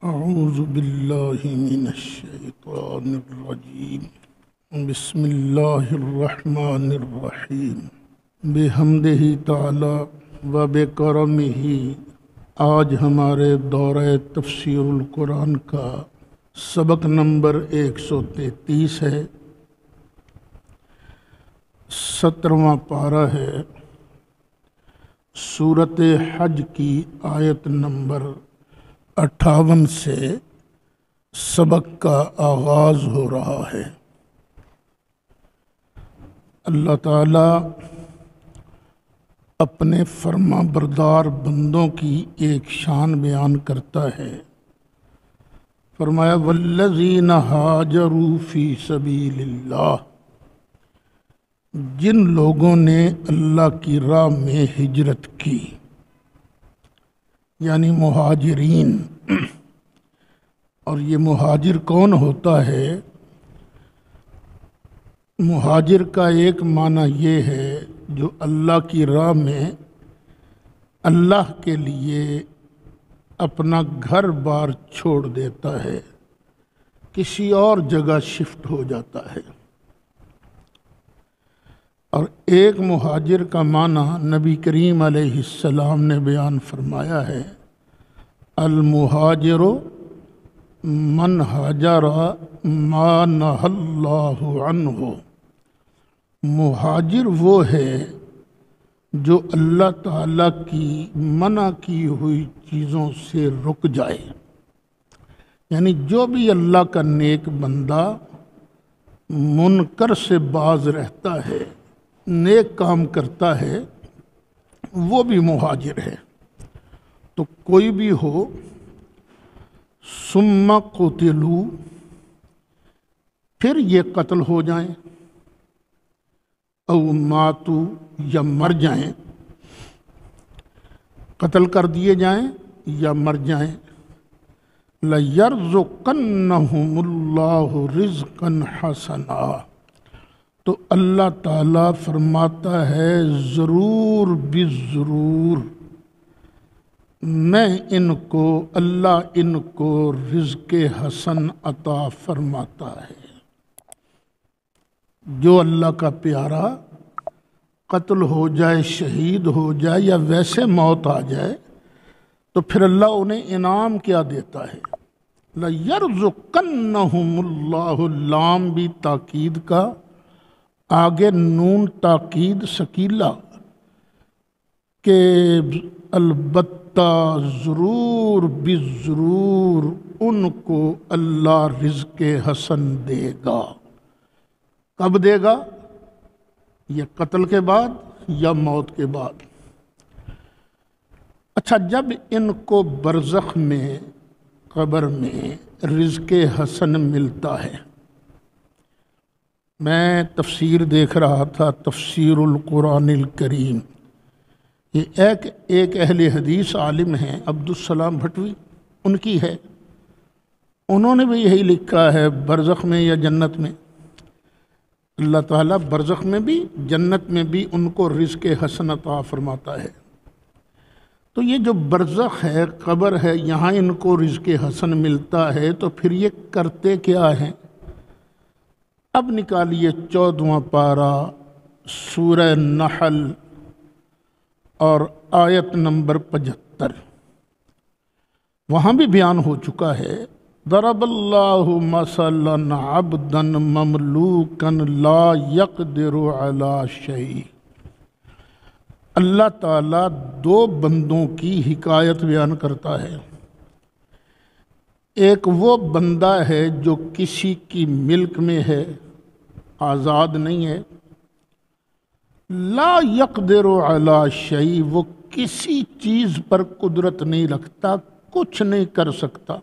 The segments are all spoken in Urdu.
اعوذ باللہ من الشیطان الرجیم بسم اللہ الرحمن الرحیم بحمدہ تعالی و بکرمہ۔ آج ہمارے دورہ تفسیر القرآن کا سبق نمبر 133 ہے، 17واں پارہ ہے، سورۃ حج کی آیت نمبر 58 سے سبق کا آغاز ہو رہا ہے۔ اللہ تعالیٰ اپنے فرما بردار بندوں کی ایک شان بیان کرتا ہے۔ فرمایا والذین ہاجروا فی سبیل اللہ، جن لوگوں نے اللہ کی راہ میں ہجرت کی، یعنی مہاجرین۔ اور یہ مہاجر کون ہوتا ہے؟ مہاجر کا ایک معنی یہ ہے جو اللہ کی راہ میں اللہ کے لیے اپنا گھر بار چھوڑ دیتا ہے، کسی اور جگہ شفٹ ہو جاتا ہے۔ اور ایک مہاجر کا معنی نبی کریم علیہ السلام نے بیان فرمایا ہے، المہاجر من ہاجر ما نہی اللہ عنہ۔ مہاجر وہ ہے جو اللہ تعالیٰ کی منع کی ہوئی چیزوں سے رک جائے، یعنی جو بھی اللہ کا نیک بندہ منکر سے باز رہتا ہے، نیک کام کرتا ہے، وہ بھی مہاجر ہے۔ تو کوئی بھی ہو، ثم قتلوا، پھر یہ قتل ہو جائیں، او ماتوا، یا مر جائیں، قتل کر دیے جائیں یا مر جائیں، لَيَرْزُقَنَّهُمُ اللَّهُ رِزْقًا حَسَنًا، تو اللہ تعالیٰ فرماتا ہے ضرور بالضرور میں اللہ ان کو رزق حسن عطا فرماتا ہے۔ جو اللہ کا پیارا قتل ہو جائے، شہید ہو جائے، یا ویسے موت آ جائے، تو پھر اللہ انہیں انعام کیا دیتا ہے؟ لَيَرْزُقَنَّهُمُ اللَّهُ، لام بھی تاکید کا، آگے نون تاکید ثقیلہ، کہ البتہ ضرور بالضرور ان کو اللہ رزق حسن دے گا۔ کب دے گا؟ یہ قتل کے بعد یا موت کے بعد؟ اچھا، جب ان کو برزخ میں، قبر میں رزق حسن ملتا ہے، میں تفسیر دیکھ رہا تھا، تفسیر القرآن الکریم، یہ ایک اہل حدیث عالم ہیں عبدالسلام بھٹوی، ان کی ہے، انہوں نے بھی یہی لکھا ہے، برزخ میں یا جنت میں اللہ تعالیٰ برزخ میں بھی جنت میں بھی ان کو رزق حسن عطا فرماتا ہے۔ تو یہ جو برزخ ہے، قبر ہے، یہاں ان کو رزق حسن ملتا ہے، تو پھر یہ کرتے کیا ہیں؟ اب نکالیے 14واں پارہ سورہ نحل اور آیت نمبر 75، وہاں بھی بیان ہو چکا ہے، ضرب اللہ مثلا عبدا مملوکا لا یقدر علی شیء۔ اللہ تعالیٰ دو بندوں کی حکایت بیان کرتا ہے۔ ایک وہ بندہ ہے جو کسی کی ملک میں ہے، آزاد نہیں ہے، لا یقدر علی شیء، وہ کسی چیز پر قدرت نہیں رکھتا، کچھ نہیں کر سکتا،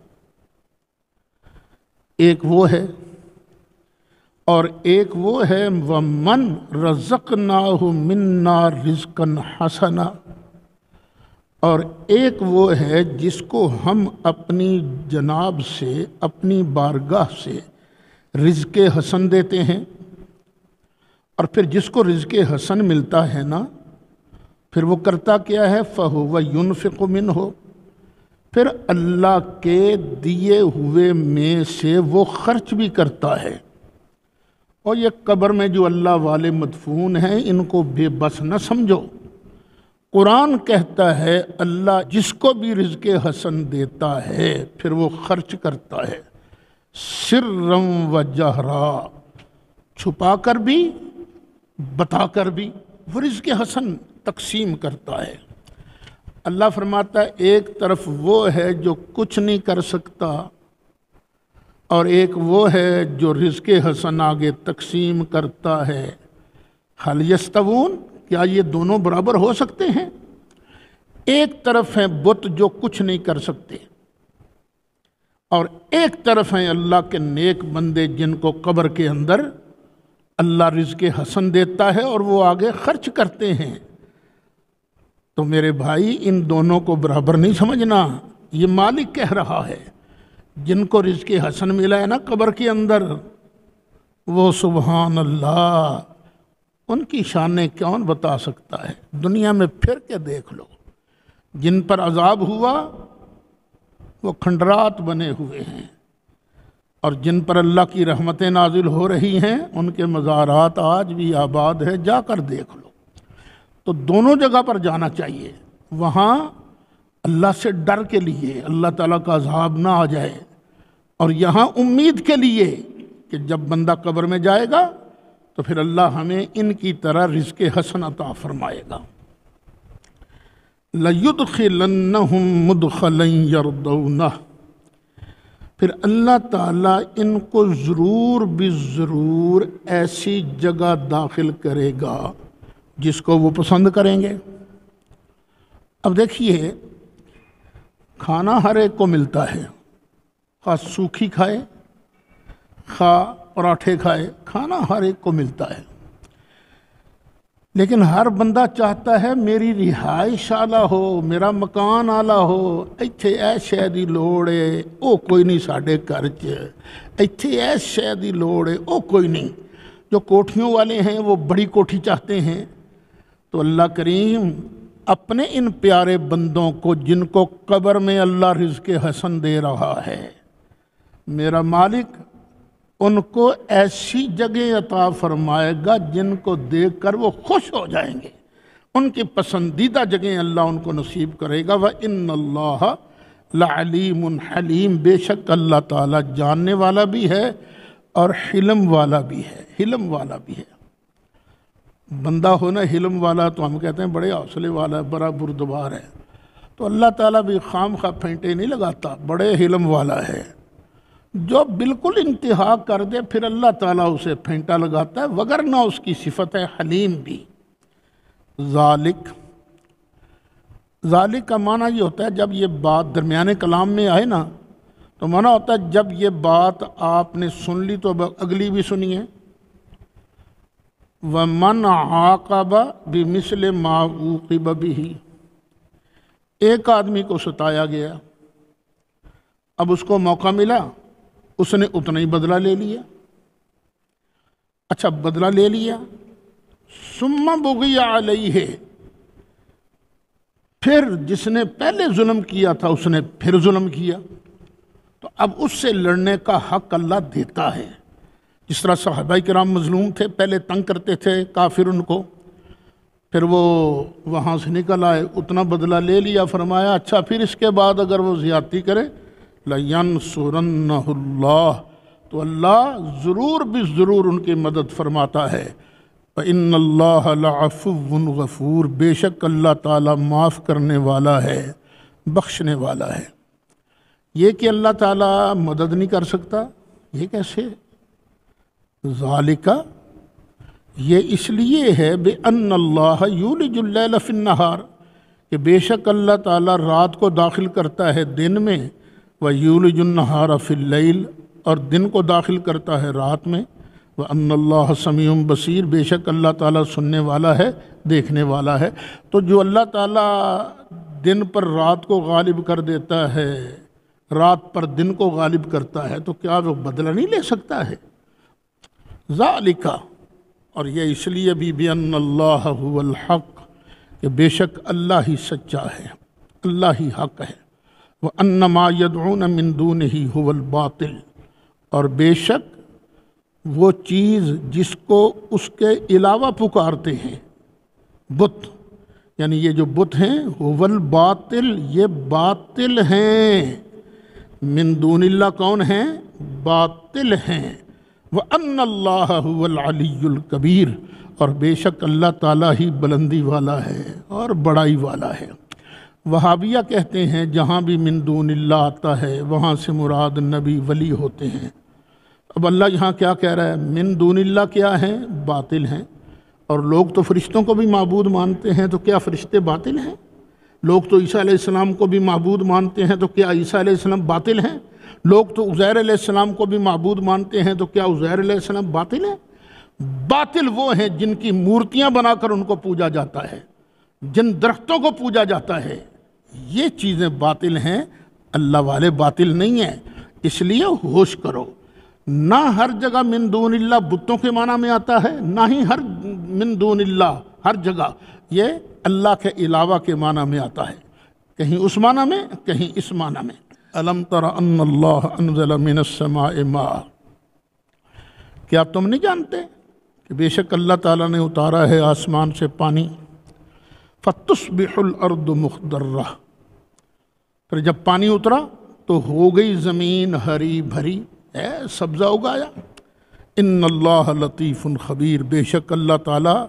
ایک وہ ہے۔ اور ایک وہ ہے وَمَنْ رَزَقْنَاهُ مِنَّا رِزْقًا حَسَنًا، اور ایک وہ ہے جس کو ہم اپنی جناب سے، اپنی بارگاہ سے رزق حسن دیتے ہیں۔ اور پھر جس کو رزق حسن ملتا ہے نا، پھر وہ کرتا کیا ہے؟ فَهُوَ يُنْفِقُ مِنْهُ، پھر اللہ کے دیے ہوئے میں سے وہ خرچ بھی کرتا ہے۔ اور یہ قبر میں جو اللہ والے مدفون ہیں ان کو بے بس نہ سمجھو۔ قرآن کہتا ہے اللہ جس کو بھی رزق حسن دیتا ہے پھر وہ خرچ کرتا ہے، سرًا و جہرا، چھپا کر بھی بتا کر بھی وہ رزق حسن تقسیم کرتا ہے۔ اللہ فرماتا ہے ایک طرف وہ ہے جو کچھ نہیں کر سکتا اور ایک وہ ہے جو رزق حسن آگے تقسیم کرتا ہے۔ حل یستوون، کیا یہ دونوں برابر ہو سکتے ہیں؟ ایک طرف ہیں بت جو کچھ نہیں کر سکتے اور ایک طرف ہیں اللہ کے نیک بندے جن کو قبر کے اندر اللہ رزق حسن دیتا ہے اور وہ آگے خرچ کرتے ہیں۔ تو میرے بھائی ان دونوں کو برابر نہیں سمجھنا۔ یہ مالک کہہ رہا ہے جن کو رزق حسن ملا ہے نا قبر کے اندر، وہ سبحان اللہ ان کی شانیں کون بتا سکتا ہے؟ دنیا میں پھر کے دیکھ لو، جن پر عذاب ہوا وہ کھنڈرات بنے ہوئے ہیں، اور جن پر اللہ کی رحمتیں نازل ہو رہی ہیں ان کے مزارات آج بھی آباد ہے، جا کر دیکھ لو۔ تو دونوں جگہ پر جانا چاہیے، وہاں اللہ سے ڈر کے لیے اللہ تعالیٰ کا عذاب نہ آ جائے، اور یہاں امید کے لیے کہ جب بندہ قبر میں جائے گا تو پھر اللہ ہمیں ان کی طرح رزق حسن عطا فرمائے گا۔ لَيُدْخِلَنَّهُمْ مُدْخَلًا يَرْضَوْنَهُ، پھر اللہ تعالیٰ ان کو ضرور ضرور ایسی جگہ داخل کرے گا جس کو وہ پسند کریں گے۔ اب دیکھیے کھانا ہر ایک کو ملتا ہے، خواہ سوکھی کھائے خواہ پراٹھے کھائے، کھانا ہر ایک کو ملتا ہے، لیکن ہر بندہ چاہتا ہے میری رہائش اعلیٰ ہو، میرا مکان اعلیٰ ہو، ایتھے ایس شے دی لوڑ ہے او کوئی نہیں ساڈے گھر چ، ایتھے ایس شے دی لوڑ ہے او کوئی نہیں۔ جو کوٹھیوں والے ہیں وہ بڑی کوٹھی چاہتے ہیں، تو اللہ کریم اپنے ان پیارے بندوں کو جن کو قبر میں اللہ رزق حسن دے رہا ہے، میرا مالک ان کو ایسی جگہ عطا فرمائے گا جن کو دیکھ کر وہ خوش ہو جائیں گے، ان کی پسندیدہ جگہیں اللہ ان کو نصیب کرے گا۔ وَإِنَّ اللَّهَ لَعَلِيمٌ حَلِيمٌ، بے شک اللہ تعالیٰ جاننے والا بھی ہے اور حلم والا بھی ہے، حلم والا بھی ہے۔ بندہ ہونا حلم والا تو ہم کہتے ہیں بڑے حوصلے والا ہے، بڑا بردبار ہے، تو اللہ تعالیٰ بھی خام خواہ پھینٹے نہیں لگاتا، بڑے حلم والا ہے۔ جو بالکل انتہا کر دے پھر اللہ تعالیٰ اسے پھینٹا لگاتا ہے، وگرنہ اس کی صفت ہے حلیم بھی۔ ذالک کا معنی یہ ہوتا ہے جب یہ بات درمیانے کلام میں آئے نا تو معنی ہوتا ہے جب یہ بات آپ نے سن لی تو اب اگلی بھی سنیے۔ وَمَنْ عَاقَبَ بِمِثْلِ مَا عُوقِبَ بِهِ، ایک آدمی کو ستایا گیا، اب اس کو موقع ملا، اس نے اتنا ہی بدلہ لے لیا۔ اچھا بدلہ لے لیا، ثُمَّ بُغِيَ عَلَيْهِ، پھر جس نے پہلے ظلم کیا تھا اس نے پھر ظلم کیا، تو اب اس سے لڑنے کا حق اللہ دیتا ہے۔ جس طرح صحابہ کرام مظلوم تھے، پہلے تنگ کرتے تھے کافر ان کو، پھر وہ وہاں سے نکل آئے، اتنا بدلہ لے لیا، فرمایا اچھا پھر اس کے بعد اگر وہ زیادتی کرے لَيَنْصُرَنَّهُ اللَّهُ، تو اللہ ضرور ضرور ان کی مدد فرماتا ہے۔ وَإِنَّ اللَّهَ لَعَفُوٌّ غَفُورٌ، بے شک اللہ تعالیٰ معاف کرنے والا ہے، بخشنے والا ہے۔ یہ کہ اللہ تعالیٰ مدد نہیں کر سکتا، یہ کیسے؟ ذالکہ، یہ اس لیے ہے بِأَنَّ اللَّهَ يُولِجُ اللَّيْلَ فِي النَّهَارِ، کہ بے شک اللہ تعالیٰ رات کو داخل کرتا ہے دن میں، وَيُولِجُ النَّهَارَ فِي اللَّيْلِ، اور دن کو داخل کرتا ہے رات میں، وَأَنَّ اللَّهَ سَمِيعٌ بَصِيرٌ، بے شک اللہ تعالیٰ سننے والا ہے، دیکھنے والا ہے۔ تو جو اللہ تعالیٰ دن پر رات کو غالب کر دیتا ہے، رات پر دن کو غالب کرتا ہے، تو کیا وہ بدلہ نہیں لے سکتا ہے؟ ذالکہ، اور یہ اس لیے بھی بِأَنَّ اللَّهَ هُوَ الْحَقُّ، کہ بے شک اللہ ہی سچا ہے، اللہ ہی حق ہے۔ وَأَنَّ مَا يَدْعُونَ مِن دُونِهِ هُوَ الْبَاطِلُ، اور بے شک وہ چیز جس کو اس کے علاوہ پکارتے ہیں، بت، یعنی یہ جو بت ہیں، هُوَ الْبَاطِلُ، یہ باطل ہیں، من دون اللہ کون ہیں؟ باطل ہیں، وَأَنَّ اللَّهَ هُوَ الْعَلِيُّ الْكَبِيرُ، اور بے شک اللہ تعالیٰ ہی بلندی والا ہے اور بڑائی والا ہے۔ وہابیہ کہتے ہیں جہاں بھی من دون اللہ آتا ہے وہاں سے مراد نبی ولی ہوتے ہیں۔ اب اللہ یہاں کیا کہہ رہا ہے؟ من دون اللہ کیا ہیں؟ باطل ہیں۔ اور لوگ تو فرشتوں کو بھی معبود مانتے ہیں، تو کیا فرشتے باطل ہیں؟ لوگ تو عیسیٰ علیہ السلام کو بھی معبود مانتے ہیں، تو کیا عیسیٰ علیہ السلام باطل ہیں؟ لوگ تو عزیر علیہ السلام کو بھی معبود مانتے ہیں، تو کیا عزیر علیہ السلام باطل ہیں؟ باطل وہ ہیں جن کی مورتیاں بنا کر ان کو پوجا جاتا ہے، جن درختوں کو پوجا جاتا ہے، یہ چیزیں باطل ہیں، اللہ والے باطل نہیں ہیں۔ اس لیے ہوش کرو، نہ ہر جگہ من دون اللہ بتوں کے معنی میں آتا ہے، نہ ہی ہر من دون اللہ ہر جگہ یہ اللہ کے علاوہ کے معنی میں آتا ہے، کہیں اس معنی میں کہیں اس معنی میں۔ الم تر ان اللہ انزل من السماء ماء، کیا تم نہیں جانتے کہ بے شک اللہ تعالیٰ نے اتارا ہے آسمان سے پانی، فتصبح الارض مخضرہ، پھر جب پانی اترا تو ہو گئی زمین ہری بھری، سبزہ اگایا۔ ان اللہ لطیف خبیر، بے شک اللہ تعالیٰ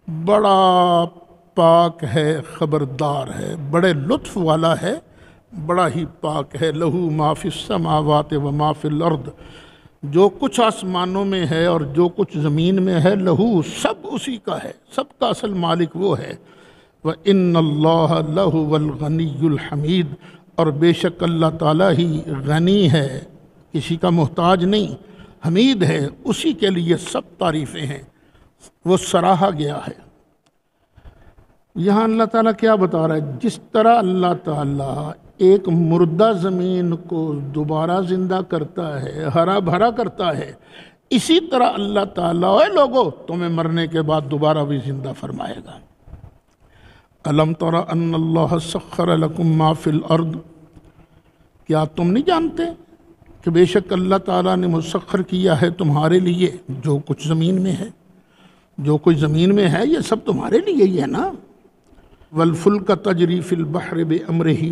بڑا پاک ہے، خبردار ہے، بڑے لطف والا ہے، بڑا ہی پاک ہے۔ لہو ما فی السماوات و ما فی الارض، جو کچھ آسمانوں میں ہے اور جو کچھ زمین میں ہے، لہو سب اسی کا ہے، سب کا اصل مالک وہ ہے۔ وَإِنَّ اللَّهَ لَهُوَ الْغَنِيُّ الْحَمِيدُ، اور بے شک اللہ تعالیٰ ہی غنی ہے، کسی کا محتاج نہیں، حمید ہے، اسی کے لیے سب تعریفیں ہیں، وہ سراہا گیا ہے۔ یہاں اللہ تعالیٰ کیا بتا رہا ہے؟ جس طرح اللہ تعالیٰ ایک مردہ زمین کو دوبارہ زندہ کرتا ہے، ہرا بھرا کرتا ہے، اسی طرح اللہ تعالیٰ، اے لوگو تمہیں مرنے کے بعد دوبارہ بھی زندہ فرمائے گا۔ الم تر ان اللہ سخر لکم ما فی الارض، کیا تم نہیں جانتے کہ بے شک اللہ تعالیٰ نے مسخر کیا ہے تمہارے لیے جو کچھ زمین میں ہے، جو کچھ زمین میں ہے یہ سب تمہارے لیے ہی ہے نا۔ والفلک تجری فی البحر بامرہ،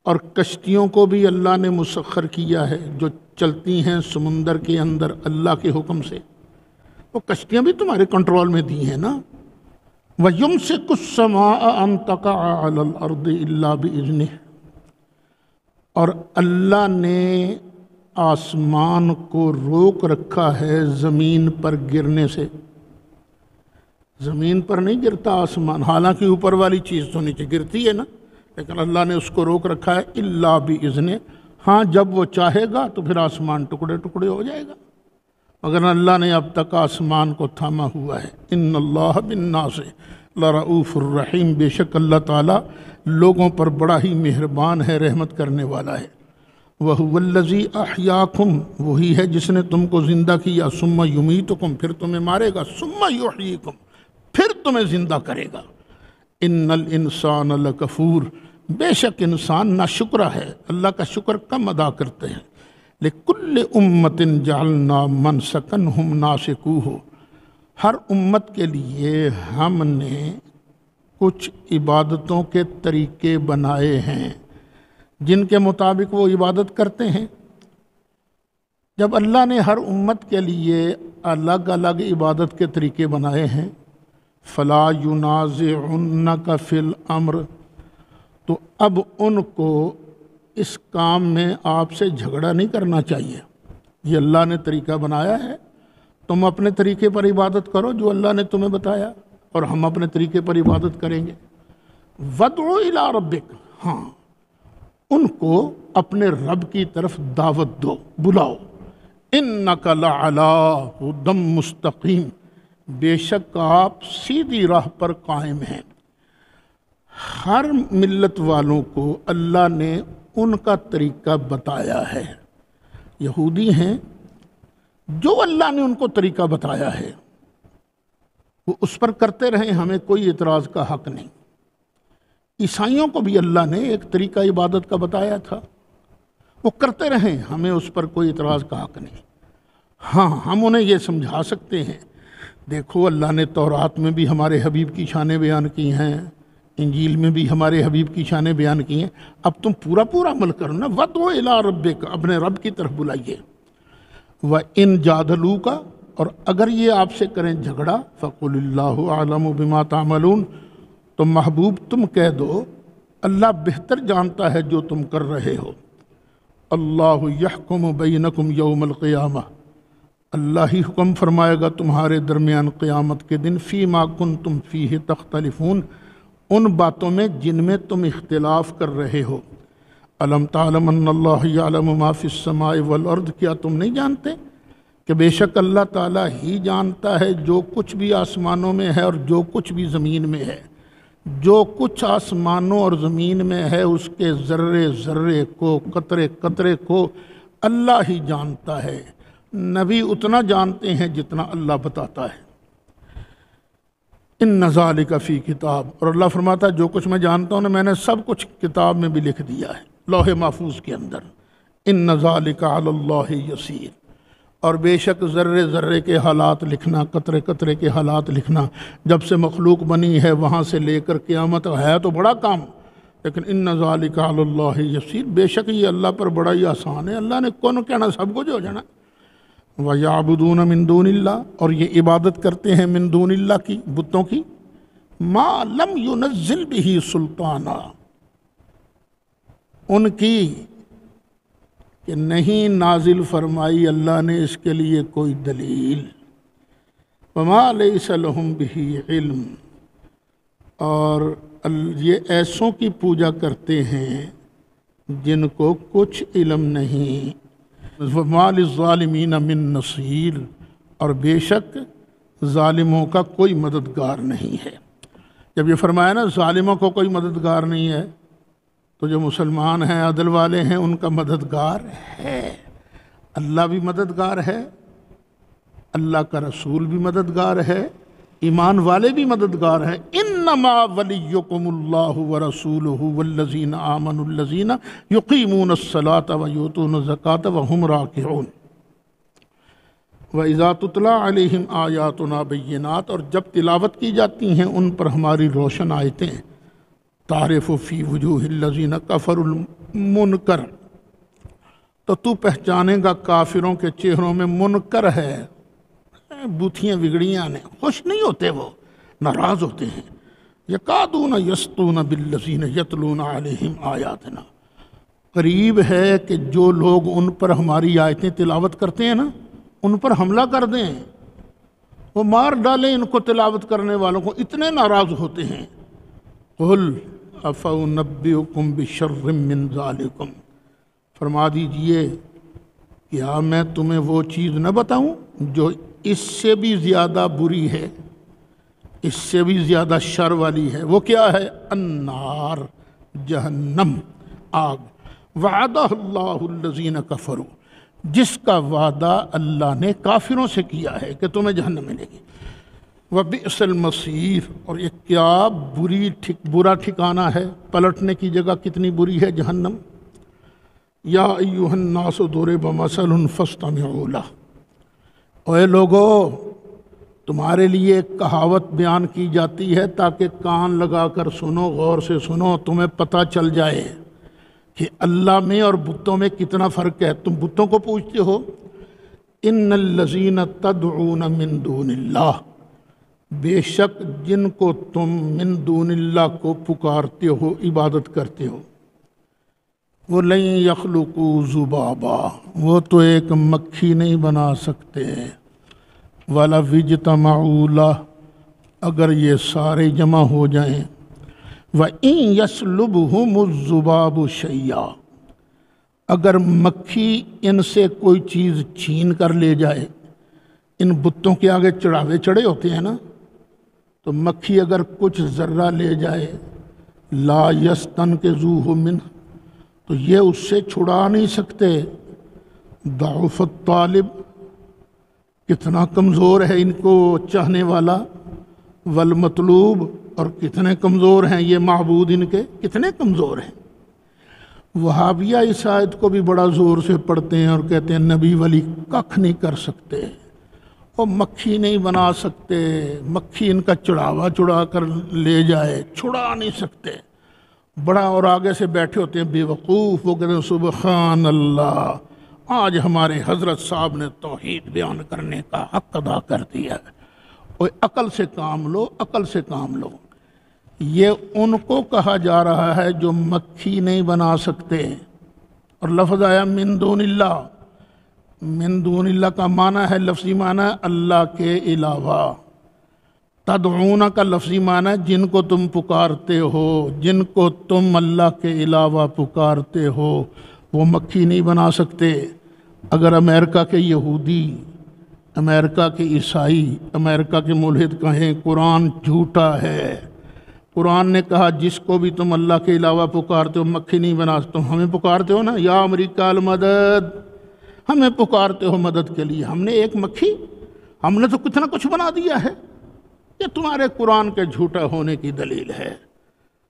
اور کشتیوں کو بھی اللہ نے مسخر کیا ہے جو چلتی ہیں سمندر کے اندر اللہ کے حکم سے، وہ کشتیاں بھی تمہارے کنٹرول میں دی ہیں نا۔ وَيُمْسِكُ السَّمَاءَ أَن تَقَعَ عَلَى الْأَرْضِ إِلَّا بِإِذْنِهِ، اور اللہ نے آسمان کو روک رکھا ہے زمین پر گرنے سے، زمین پر نہیں گرتا آسمان، حالانکہ اوپر والی چیز تو نیچے گرتی ہے نا، لیکن اللہ نے اس کو روک رکھا ہے الا بِإِذْنِهِ، ہاں جب وہ چاہے گا تو پھر آسمان ٹکڑے ٹکڑے ہو جائے گا، مگر اللہ نے اب تک آسمان کو تھاما ہوا ہے۔ ان اللہ بالناس لرؤوف الرحیم، بے شک اللہ تعالیٰ لوگوں پر بڑا ہی مہربان ہے، رحمت کرنے والا ہے۔ وَهُوَ الَّذِي أَحْيَاكُمْ، وہی ہے جس نے تم کو زندہ کیا، ثُمَّ يُمِيتُكُمْ، پھر تمہیں مارے گا، ثُمَّ يُحْيِيكُمْ، پھر تمہیں زندہ کرے گا۔ ان الانسان لکفور، بے شک انسان ناشکرا ہے، اللہ کا شکر کم ادا کرتے ہیں۔ لِكُلِّ أُمَّةٍ جَعَلْنَا مَنْسَكًا هُمْ نَاسِكُوهُ، ہر امت کے لیے ہم نے کچھ عبادتوں کے طریقے بنائے ہیں جن کے مطابق وہ عبادت کرتے ہیں۔ جب اللہ نے ہر امت کے لیے الگ الگ عبادت کے طریقے بنائے ہیں، فَلَا يُنَازِعُنَّكَ فِي الْأَمْرِ، تو اب ان کو اس کام میں آپ سے جھگڑا نہیں کرنا چاہیے، یہ اللہ نے طریقہ بنایا ہے، تم اپنے طریقے پر عبادت کرو جو اللہ نے تمہیں بتایا، اور ہم اپنے طریقے پر عبادت کریں گے۔ وَادْعُ إِلَىٰ رَبِّكَ، ہاں ان کو اپنے رب کی طرف دعوت دو، بلاؤ۔ إِنَّكَ لَعَلَىٰ هُدًى مُسْتَقِيمٍ، بے شک آپ سیدھی راہ پر قائم ہیں۔ ہر ملت والوں کو اللہ نے ان کا طریقہ بتایا ہے، یہودی ہیں جو اللہ نے ان کو طریقہ بتایا ہے وہ اس پر کرتے رہیں، ہمیں کوئی اعتراض کا حق نہیں۔ عیسائیوں کو بھی اللہ نے ایک طریقہ عبادت کا بتایا تھا، وہ کرتے رہیں، ہمیں اس پر کوئی اعتراض کا حق نہیں۔ ہاں ہم انہیں یہ سمجھا سکتے ہیں، دیکھو اللہ نے تورات میں بھی ہمارے حبیب کی شانیں بیان کی ہیں، انجیل میں بھی ہمارے حبیب کی شانیں بیان کی ہیں، اب تم پورا عمل کرو نا، وَادْعُ إِلَىٰ رَبِّكَ، اپنے رب کی طرف بلائیے۔ وَإِن جَادَلُوكَ، اور اگر یہ آپ سے کریں جھگڑا، فَقُلِ اللَّهُ أَعْلَمُ بِمَا تَعْمَلُونَ، تو محبوب تم کہہ دو اللہ بہتر جانتا ہے جو تم کر رہے ہو۔ اللہ یحکم بینکم یوم القیامہ، اللہ ہی حکم فرمائے گا تمہارے درمیان قیامت کے دن، فیما کنتم فیہ تختلفون، ان باتوں میں جن میں تم اختلاف کر رہے ہو۔ الم تعلم ان اللہ یعلم ما فی السماء والارض، کیا تم نہیں جانتے کہ بے شک اللہ تعالیٰ ہی جانتا ہے جو کچھ بھی آسمانوں میں ہے اور جو کچھ بھی زمین میں ہے، جو کچھ آسمانوں اور زمین میں ہے اس کے ذرے ذرے کو، قطرے قطرے کو اللہ ہی جانتا ہے، نبی اتنا جانتے ہیں جتنا اللہ بتاتا ہے۔ ان ذالک فی کتاب، اور اللہ فرماتا ہے جو کچھ میں جانتا ہوں نا، میں نے سب کچھ کتاب میں بھی لکھ دیا ہے، لوح محفوظ کے اندر۔ ان ذالک علی اللہ یسیر، اور بے شک ذرے ذرے کے حالات لکھنا، قطرے قطرے کے حالات لکھنا، جب سے مخلوق بنی ہے وہاں سے لے کر قیامت ہے تو بڑا کام، لیکن ان ذالک علی اللہ یسیر، بے شک یہ اللہ پر بڑا ہی آسان ہے، اللہ نے کون کہنا سب کچھ ہو جانا۔ وَيَعْبُدُونَ مِن دُونِ اللَّهِ، اور یہ عبادت کرتے ہیں من دون اللہ کی، بتوں کی، ما لم ينزل به سلطانا، ان کی کہ نہیں نازل فرمائی اللہ نے اس کے لیے کوئی دلیل، وَمَا لَيْسَ لَهُم بِهِ علم، اور یہ ایسوں کی پوجا کرتے ہیں جن کو کچھ علم نہیں۔ وَمَا لِلظَّالِمِينَ مِن نَصِيرٍ، اور بے شک ظالموں کا کوئی مددگار نہیں ہے۔ جب یہ فرمایا نا ظالموں کو کوئی مددگار نہیں ہے، تو جو مسلمان ہیں عدل والے ہیں ان کا مددگار ہے، اللہ بھی مددگار ہے، اللہ کا رسول بھی مددگار ہے، ایمان والے بھی مددگار ہیں۔ انما ولیکم اللہ ورسولہ والذین آمنوا الذین یقیمون الصلاۃ ویؤتون الزکاۃ وہم راکعون۔ وَإِذَا تُتْلَىٰ عَلَيْهِمْ آیاتنا بینات، اور جب تلاوت کی جاتی ہیں ان پر ہماری روشن آیتیں، تعرف فی وجوہ الذین کفروا المنکر، تو تو پہچانے گا کافروں کے چہروں میں منکر ہے، بوتھیاں بگڑیاں نے، خوش نہیں ہوتے، وہ ناراض ہوتے ہیں۔ یکادون یسطون بالذین یتلون علیہم آیاتنا، قریب ہے کہ جو لوگ ان پر ہماری آیتیں تلاوت کرتے ہیں نا، ان پر حملہ کر دیں، وہ مار ڈالیں ان کو، تلاوت کرنے والوں کو، اتنے ناراض ہوتے ہیں۔ قل افانبئکم بشر من ذالکم، فرما دیجئے کیا میں تمہیں وہ چیز نہ بتاؤں جو اس سے بھی زیادہ بری ہے، اس سے بھی زیادہ شر والی ہے۔ وہ کیا ہے؟ النار، جہنم، آگ، وعدہ اللہ الذین کفروا، جس کا وعدہ اللہ نے کافروں سے کیا ہے کہ تمہیں جہنم ملے گی۔ وبئس المصیر، اور یہ کیا برا ٹھکانہ ہے، پلٹنے کی جگہ کتنی بری ہے جہنم۔ یا ایھا الناس ضرب مثل فاستمعوا لہ، اے لوگو تمہارے لیے ایک کہاوت بیان کی جاتی ہے تاکہ کان لگا کر سنو، غور سے سنو، تمہیں پتہ چل جائے کہ اللہ میں اور بتوں میں کتنا فرق ہے۔ تم بتوں کو پوچھتے ہو، ان الذین تدعون من دون اللہ، بے شک جن کو تم من دون اللہ کو پکارتے ہو، عبادت کرتے ہو، وہ لن یخلقوا ذبابا، وہ تو ایک مکھی نہیں بنا سکتے، وَلَوِ اجْتَمَعُوا لَهُ، اگر یہ سارے جمع ہو جائیں، وَإِن يَسْلُبْهُمُ الذُّبَابُ شَيْئًا، اگر مکھی ان سے کوئی چیز چھین کر لے جائے، ان بتوں کے آگے چڑھاوے چڑھے ہوتے ہیں نا، تو مکھی اگر کچھ ذرہ لے جائے، لا يَسْتَنْقِذُوهُ مِنْهُ، تو یہ اس سے چھڑا نہیں سکتے۔ ضعف الطالب، کتنا کمزور ہے ان کو چاہنے والا، والمطلوب، اور کتنے کمزور ہیں یہ معبود ان کے، کتنے کمزور ہیں۔ وہابیہ اس آیت کو بھی بڑا زور سے پڑھتے ہیں اور کہتے ہیں نبی ولی ککھ نہیں کر سکتے، وہ مکھی نہیں بنا سکتے، مکھی ان کا چڑھاوا چڑھا کر لے جائے، چھڑا نہیں سکتے بڑا، اور آگے سے بیٹھے ہوتے ہیں بے وقوف، وہ کہتے ہیں سبحان اللہ، آج ہمارے حضرت صاحب نے توحید بیان کرنے کا حق ادا کر دیا ہے، اور عقل سے کام لو، عقل سے کام لو۔ یہ ان کو کہا جا رہا ہے جو مکھی نہیں بنا سکتے، اور لفظ آیا من دون اللہ، من دون اللہ کا معنی ہے، لفظی معنی ہے اللہ کے علاوہ، تدعون کا لفظی معنی ہے جن کو تم پکارتے ہو، جن کو تم اللہ کے علاوہ پکارتے ہو وہ مکھی نہیں بنا سکتے۔ اگر امریکہ کے یہودی، امریکہ کے عیسائی، امریکہ کے ملحد کہیں قرآن جھوٹا ہے، قرآن نے کہا جس کو بھی تم اللہ کے علاوہ پکارتے ہو مکھی نہیں بنا سکتے، تم ہمیں پکارتے ہو نا، یا امریکہ المدد، ہمیں پکارتے ہو مدد کے لیے، ہم نے ایک مکھی، ہم نے تو کتنا کچھ بنا دیا ہے، یہ تمہارے قرآن کے جھوٹا ہونے کی دلیل ہے۔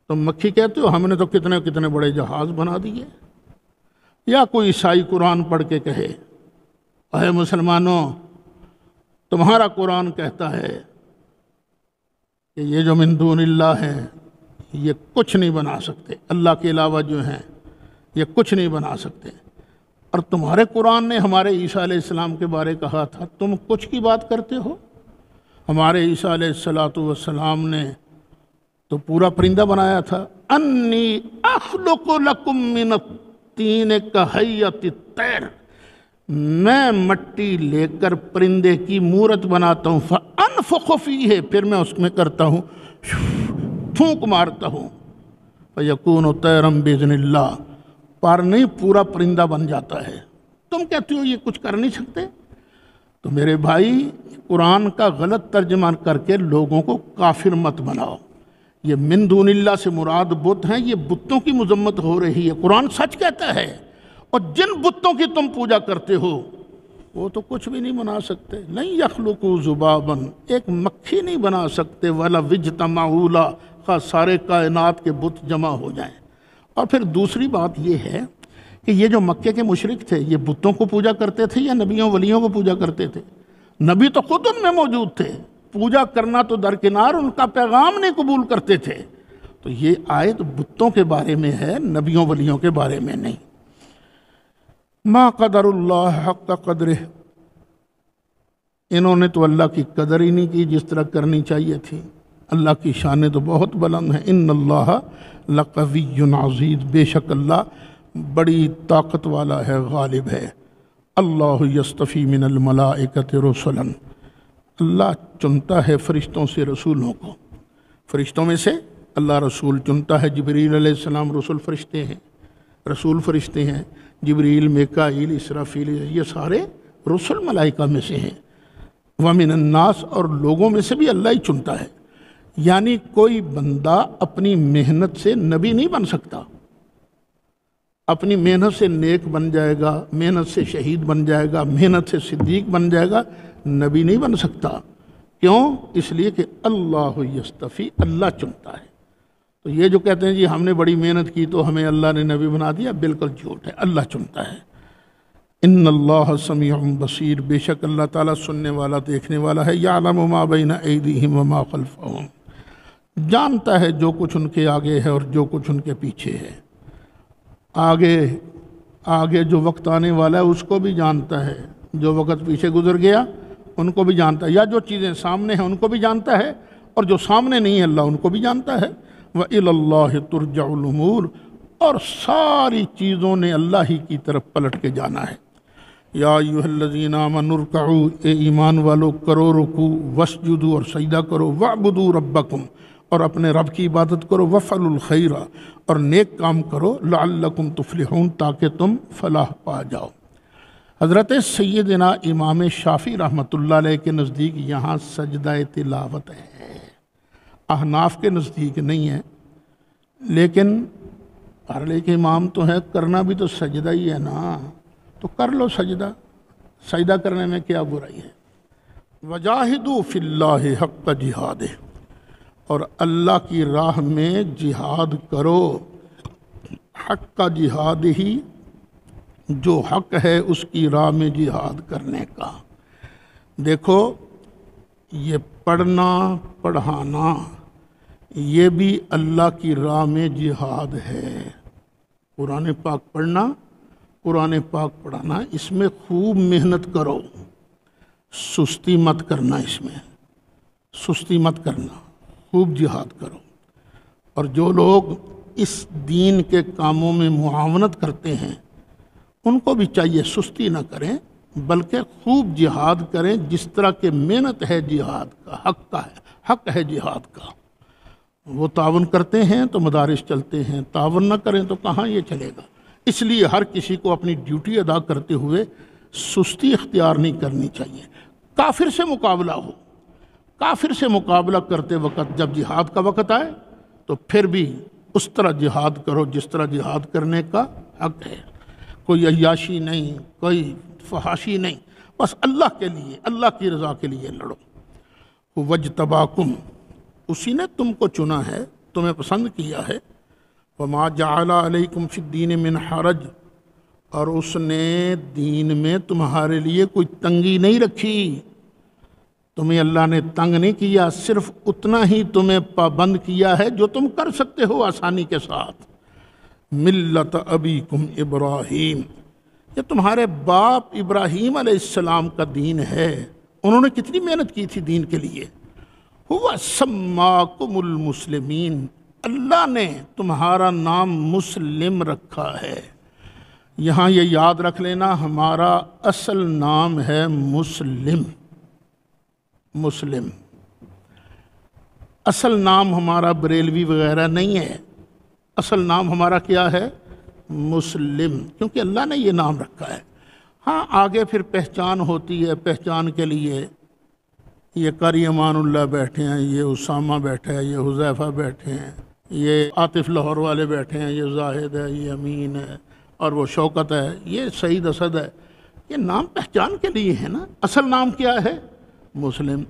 تم مکھی کہتے ہو، ہم نے تو کتنے کتنے بڑے جہاز بنا دیے۔ یا کوئی عیسائی قرآن پڑھ کے کہے اے مسلمانوں، تمہارا قرآن کہتا ہے کہ یہ جو من دون اللہ ہیں یہ کچھ نہیں بنا سکتے، اللہ کے علاوہ جو ہیں یہ کچھ نہیں بنا سکتے، اور تمہارے قرآن نے ہمارے عیسیٰ علیہ السلام کے بارے کہا تھا، تم کچھ کی بات کرتے ہو۔ ہمارے عیسیٰ علیہ السلام نے تو پورا پرندہ بنایا تھا، انی اخلق لکم من الطین کہیۃ الطیر، میں مٹی لے کر پرندے کی مورت بناتا ہوں، فانفخ فیہ، پھر میں اس میں کرتا ہوں پھونک مارتا ہوں، فیکون طیرا باذن اللہ، پر نہیں پورا پرندہ بن جاتا ہے۔ تم کہتے ہو یہ کچھ کر نہیں سکتے؟ تو میرے بھائی قرآن کا غلط ترجمہ کر کے لوگوں کو کافر مت بناؤ۔ یہ من دون اللہ سے مراد بت ہیں، یہ بتوں کی مذمت ہو رہی ہے، قرآن سچ کہتا ہے، اور جن بتوں کی تم پوجا کرتے ہو وہ تو کچھ بھی نہیں بنا سکتے، نہیں یخلقوا ذبابا، ایک مکھی نہیں بنا سکتے، ولا واجتمعوا لہ، خواہ سارے کائنات کے بت جمع ہو جائیں۔ اور پھر دوسری بات یہ ہے کہ یہ جو مکے کے مشرک تھے یہ بتوں کو پوجا کرتے تھے یا نبیوں ولیوں کو پوجا کرتے تھے؟ نبی تو خود ان میں موجود تھے، پوجا کرنا تو درکنار، ان کا پیغام نہیں قبول کرتے تھے۔ تو یہ آیت بتوں کے بارے میں ہے، نبیوں ولیوں کے بارے میں نہیں۔ ما قدر اللہ حق قدرہ، انہوں نے تو اللہ کی قدر ہی نہیں کی جس طرح کرنی چاہیے تھی۔ اللہ کی شانیں تو بہت بلند ہیں، ان اللہ لقوی عزیز، بے شک اللہ بڑی طاقت والا ہے، غالب ہے۔ اللہ یصطفی من الملائکۃ رسلا، اللہ چنتا ہے فرشتوں سے رسولوں کو، فرشتوں میں سے اللہ رسول چنتا ہے۔ جبریل علیہ السلام رسول فرشتے ہیں، رسول فرشتے ہیں، جبریل، میکائیل، اسرافیل، یہ سارے رسول ملائکہ میں سے ہیں۔ ومن الناس، اور لوگوں میں سے بھی اللہ ہی چنتا ہے، یعنی کوئی بندہ اپنی محنت سے نبی نہیں بن سکتا، اپنی محنت سے نیک بن جائے گا، محنت سے شہید بن جائے گا، محنت سے صدیق بن جائے گا، نبی نہیں بن سکتا۔ کیوں؟ اس لیے کہ اللہ یصطفی، اللہ چنتا ہے۔ تو یہ جو کہتے ہیں جی ہم نے بڑی محنت کی تو ہمیں اللہ نے نبی بنا دیا، بالکل جھوٹ ہے، اللہ چنتا ہے۔ ان اللہ سمیع بصیر، بے شک اللہ تعالیٰ سننے والا، دیکھنے والا ہے۔ یعلم ما بین ایدیہم وما خلفہم، جانتا ہے جو کچھ ان کے آگے ہے اور جو کچھ ان کے پیچھے ہے۔ آگے جو وقت آنے والا ہے اس کو بھی جانتا ہے، جو وقت پیچھے گزر گیا ان کو بھی جانتا ہے، یا جو چیزیں سامنے ہیں ان کو بھی جانتا ہے، اور جو سامنے نہیں ہے اللہ ان کو بھی جانتا ہے۔ وَإِلَى اللَّهِ تُرْجَعُ الْأُمُورُ، اور ساری چیزوں نے اللہ ہی کی طرف پلٹ کے جانا ہے۔ یا ایھا الذین آمنوا ارکعوا، اے ایمان والو کرو رکوع، واسجدوا، اور سجدہ کرو، واعبدوا ربکم، اور اپنے رب کی عبادت کرو، وفعلوا الخیر، اور نیک کام کرو، لعلکم تفلحون، تاکہ تم فلاح پا جاؤ۔ حضرت سیدنا امام شافعی رحمۃ اللہ علیہ کے نزدیک یہاں سجدہ تلاوت ہے، احناف کے نزدیک نہیں ہے، لیکن ہر ایک امام تو ہے، کرنا بھی تو سجدہ ہی ہے نا، تو کر لو سجدہ، سجدہ کرنے میں کیا برائی ہے۔ وجاہدوا فی اللہ حق جہادہ، اور اللہ کی راہ میں جہاد کرو، حق کا جہاد ہی جو حق ہے اس کی راہ میں جہاد کرنے کا۔ دیکھو یہ پڑھنا پڑھانا یہ بھی اللہ کی راہ میں جہاد ہے۔ قرآن پاک پڑھنا، قرآن پاک پڑھانا، اس میں خوب محنت کرو، سستی مت کرنا، اس میں سستی مت کرنا، خوب جہاد کرو۔ اور جو لوگ اس دین کے کاموں میں معاونت کرتے ہیں ان کو بھی چاہیے سستی نہ کریں بلکہ خوب جہاد کریں، جس طرح کہ محنت ہے جہاد کا، حق ہے جہاد کا۔ وہ تعاون کرتے ہیں تو مدارس چلتے ہیں، تعاون نہ کریں تو کہاں یہ چلے گا۔ اس لیے ہر کسی کو اپنی ڈیوٹی ادا کرتے ہوئے سستی اختیار نہیں کرنی چاہیے۔ کافر سے مقابلہ ہو، کافر سے مقابلہ کرتے وقت جب جہاد کا وقت آئے تو پھر بھی اس طرح جہاد کرو جس طرح جہاد کرنے کا حق ہے۔ کوئی عیاشی نہیں، کوئی فحاشی نہیں، بس اللہ کے لیے، اللہ کی رضا کے لیے لڑو۔ وجتباکم، اسی نے تم کو چنا ہے، تمہیں پسند کیا ہے۔ وما جعل علیکم فی الدین من حرج، اور اس نے دین میں تمہارے لیے کوئی تنگی نہیں رکھی، تمہیں اللہ نے تنگ نہیں کیا، صرف اتنا ہی تمہیں پابند کیا ہے جو تم کر سکتے ہو آسانی کے ساتھ۔ ملت ابیکم ابراہیم، یہ تمہارے باپ ابراہیم علیہ السلام کا دین ہے، انہوں نے کتنی محنت کی تھی دین کے لیے۔ ہوا سماکم المسلمین، اللہ نے تمہارا نام مسلم رکھا ہے۔ یہاں یہ یاد رکھ لینا ہمارا اصل نام ہے مسلم، مسلم اصل نام ہمارا بریلوی وغیرہ نہیں ہے، اصل نام ہمارا کیا ہے؟ مسلم، کیونکہ اللہ نے یہ نام رکھا ہے۔ ہاں آگے پھر پہچان ہوتی ہے، پہچان کے لیے یہ قاری امان اللہ بیٹھے ہیں، یہ اسامہ بیٹھے ہیں، یہ حذیفہ بیٹھے ہیں، یہ عاطف لاہور والے بیٹھے ہیں، یہ زاہد ہے، یہ امین ہے، اور وہ شوکت ہے، یہ سعید اسد ہے۔ یہ نام پہچان کے لیے ہے نا، اصل نام کیا ہے؟ مسلم۔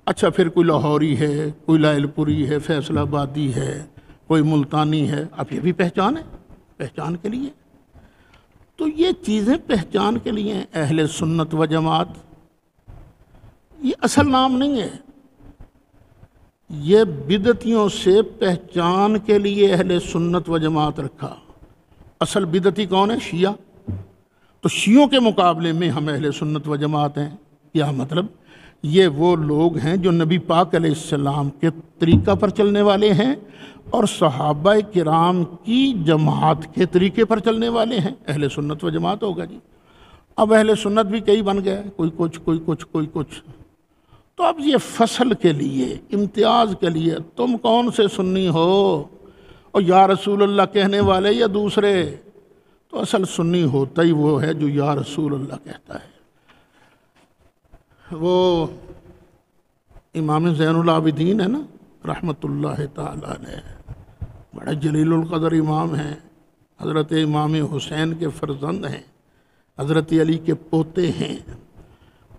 اچھا پھر کوئی لاہوری ہے، کوئی لائل پوری ہے، فیصل آبادی ہے، کوئی ملتانی ہے، اب یہ بھی پہچان ہے، پہچان کے لیے۔ تو یہ چیزیں پہچان کے لیے ہیں۔ اہل سنت و جماعت یہ اصل نام نہیں ہے، یہ بدعتیوں سے پہچان کے لیے اہل سنت و جماعت رکھا۔ اصل بدعتی کون ہے؟ شیعہ۔ تو شیعوں کے مقابلے میں ہم اہل سنت و جماعت ہیں۔ کیا مطلب؟ یہ وہ لوگ ہیں جو نبی پاک علیہ السلام کے طریقہ پر چلنے والے ہیں اور صحابہ کرام کی جماعت کے طریقے پر چلنے والے ہیں، اہل سنت و جماعت ہوگا جی۔ اب اہل سنت بھی کئی بن گئے، کوئی کچھ کوئی کچھ کوئی کچھ۔ تو اب یہ فصل کے لیے، امتیاز کے لیے تم کون سے سنی ہو، اور یا رسول اللہ کہنے والے یا دوسرے؟ تو اصل سنی ہوتا ہی وہ ہے جو یا رسول اللہ کہتا ہے۔ وہ امام زین العابدین ہے نا رحمۃ اللہ تعالی علیہ، بڑے جلیل القدر امام ہیں، حضرت امام حسین کے فرزند ہیں، حضرت علی کے پوتے ہیں۔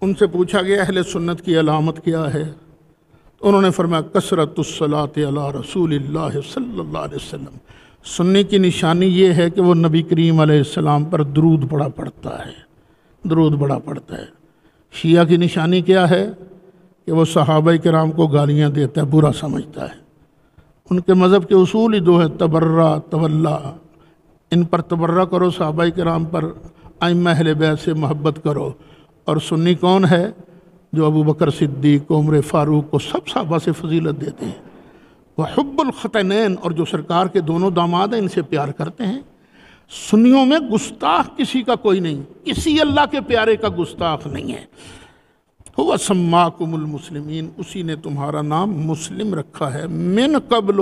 ان سے پوچھا گیا اہل سنت کی علامت کیا ہے؟ تو انہوں نے فرمایا کثرت الصلاۃ علی رسول اللہ صلی اللہ علیہ وسلم، سنی کی نشانی یہ ہے کہ وہ نبی کریم علیہ السلام پر درود پڑھا پڑتا ہے، درود پڑھا پڑتا ہے۔ شیعہ کی نشانی کیا ہے؟ کہ وہ صحابہ کرام کو گالیاں دیتا ہے، برا سمجھتا ہے۔ ان کے مذہب کے اصول ہی دو ہیں، تبرہ تولا، ان پر تبرہ کرو، صحابہ کرام پر، ائمہ اہل بیت سے محبت کرو۔ اور سنی کون ہے؟ جو ابو بکر صدیق، عمر فاروق کو سب صحابہ سے فضیلت دیتے ہیں۔ وہ حب الختنین، اور جو سرکار کے دونوں داماد ہیں ان سے پیار کرتے ہیں۔ سنیوں میں گستاخ کسی کا کوئی نہیں، کسی اللہ کے پیارے کا گستاخ نہیں ہے۔ ہوا سماکم المسلمین، اسی نے تمہارا نام مسلم رکھا ہے، من قبل،